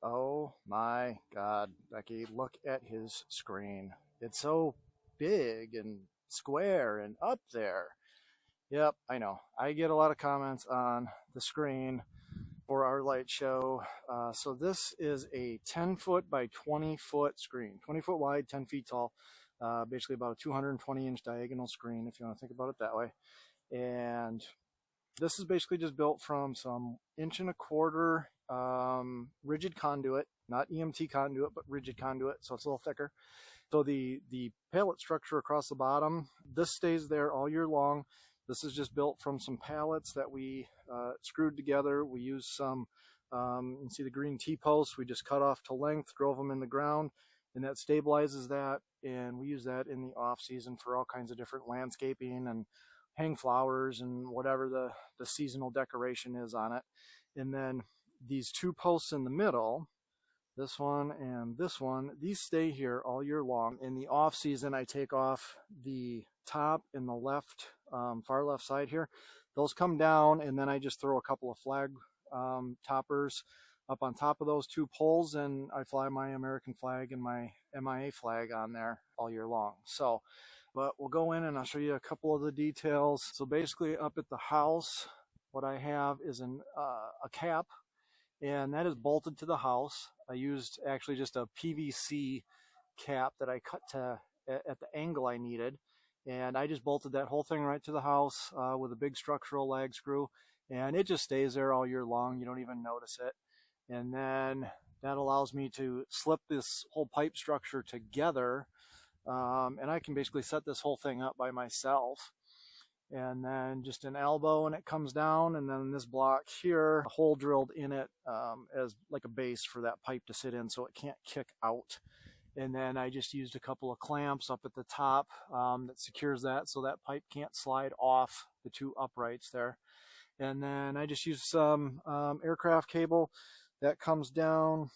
Oh my God, Becky, look at his screen. It's so big and square and up there. Yep, I know. I get a lot of comments on the screen for our light show. So this is a 10-foot by 20-foot screen, 20 foot wide, 10 feet tall, basically about a 220-inch diagonal screen, if you want to think about it that way. And this is basically just built from some 1.25 inch rigid conduit, not EMT conduit, but rigid conduit, so it's a little thicker. So the pallet structure across the bottom, this stays there all year long. This is just built from some pallets that we screwed together. We used some, you can see the green T-posts. We just cut off to length, drove them in the ground, and that stabilizes that. And we use that in the off season for all kinds of different landscaping and hang flowers and whatever the seasonal decoration is on it. And then these two posts in the middle, this one and this one, these stay here all year long. In the off season, I take off the top in the left, far left side here. Those come down, and then I just throw a couple of flag toppers up on top of those two poles, and I fly my American flag and my MIA flag on there all year long. So, but we'll go in and I'll show you a couple of the details. So basically up at the house, what I have is a cap, and that is bolted to the house. I used actually just a PVC cap that I cut to at the angle I needed, and I just bolted that whole thing right to the house with a big structural lag screw, and it just stays there all year long. You don't even notice it. And then that allows me to slip this whole pipe structure together, and I can basically set this whole thing up by myself. And then just an elbow and it comes down, and then this block here, a hole drilled in it as like a base for that pipe to sit in so it can't kick out. And then I just used a couple of clamps up at the top that secures that so that pipe can't slide off the two uprights there. And then I just used some aircraft cable that comes down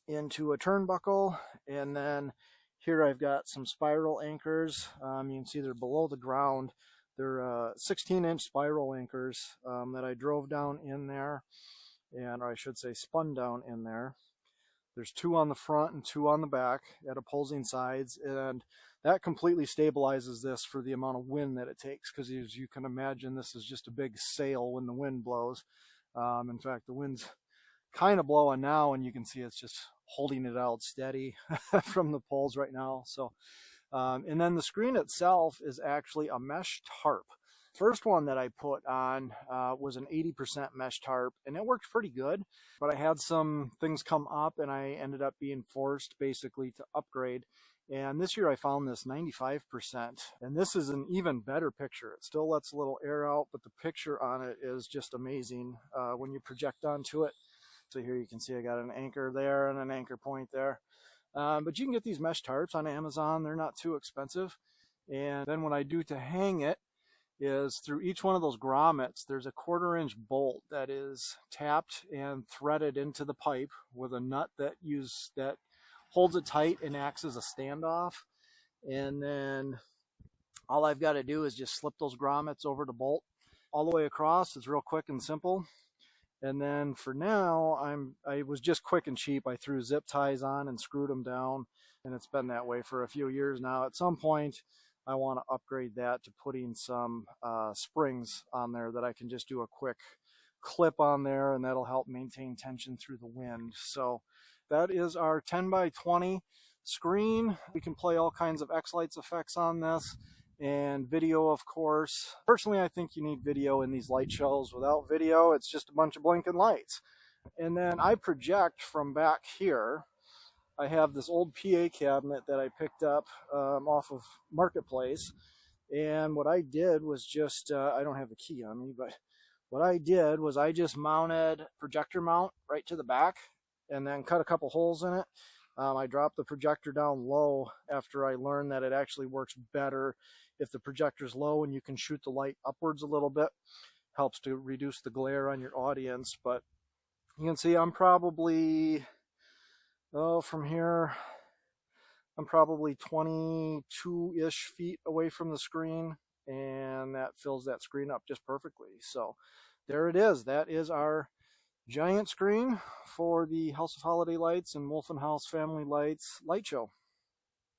into a turnbuckle, and then here I've got some spiral anchors. You can see they're below the ground. They're 16-inch spiral anchors that I drove down in there, and or I should say spun down in there. There's two on the front and two on the back at opposing sides, and that completely stabilizes this for the amount of wind that it takes, because as you can imagine, this is just a big sail when the wind blows. In fact, the wind's kind of blowing now, and you can see it's just holding it out steady from the poles right now. So and then the screen itself is actually a mesh tarp. First one that I put on was an 80% mesh tarp, and it worked pretty good, but I had some things come up and I ended up being forced basically to upgrade. And this year I found this 95%, and this is an even better picture. It still lets a little air out, but the picture on it is just amazing when you project onto it. So here you can see I got an anchor there and an anchor point there. But you can get these mesh tarps on Amazon. They're not too expensive. And then what I do to hang it is through each one of those grommets, there's a 1/4 inch bolt that is tapped and threaded into the pipe with a nut that holds it tight and acts as a standoff. And then all I've got to do is just slip those grommets over the bolt all the way across. It's real quick and simple. And then for now, I was just quick and cheap. I threw zip ties on and screwed them down, and it's been that way for a few years now. At some point, I want to upgrade that to putting some springs on there that I can just do a quick clip on there, and that'll help maintain tension through the wind. So that is our 10 by 20 screen. We can play all kinds of X-Lights effects on this, and video, of course. Personally, I think you need video in these light shows. Without video, it's just a bunch of blinking lights. And then I project from back here. I have this old PA cabinet that I picked up off of Marketplace. And what I did was just, I don't have the key on me, but what I did was I just mounted projector mount right to the back and then cut a couple holes in it. I dropped the projector down low after I learned that it actually works better if the projector's low and you can shoot the light upwards a little bit. Helps to reduce the glare on your audience. But you can see I'm probably, from here, I'm probably 22-ish feet away from the screen, and that fills that screen up just perfectly. So there it is. That is our giant screen for the House of Holiday Lights and Wolfen House Family Lights light show.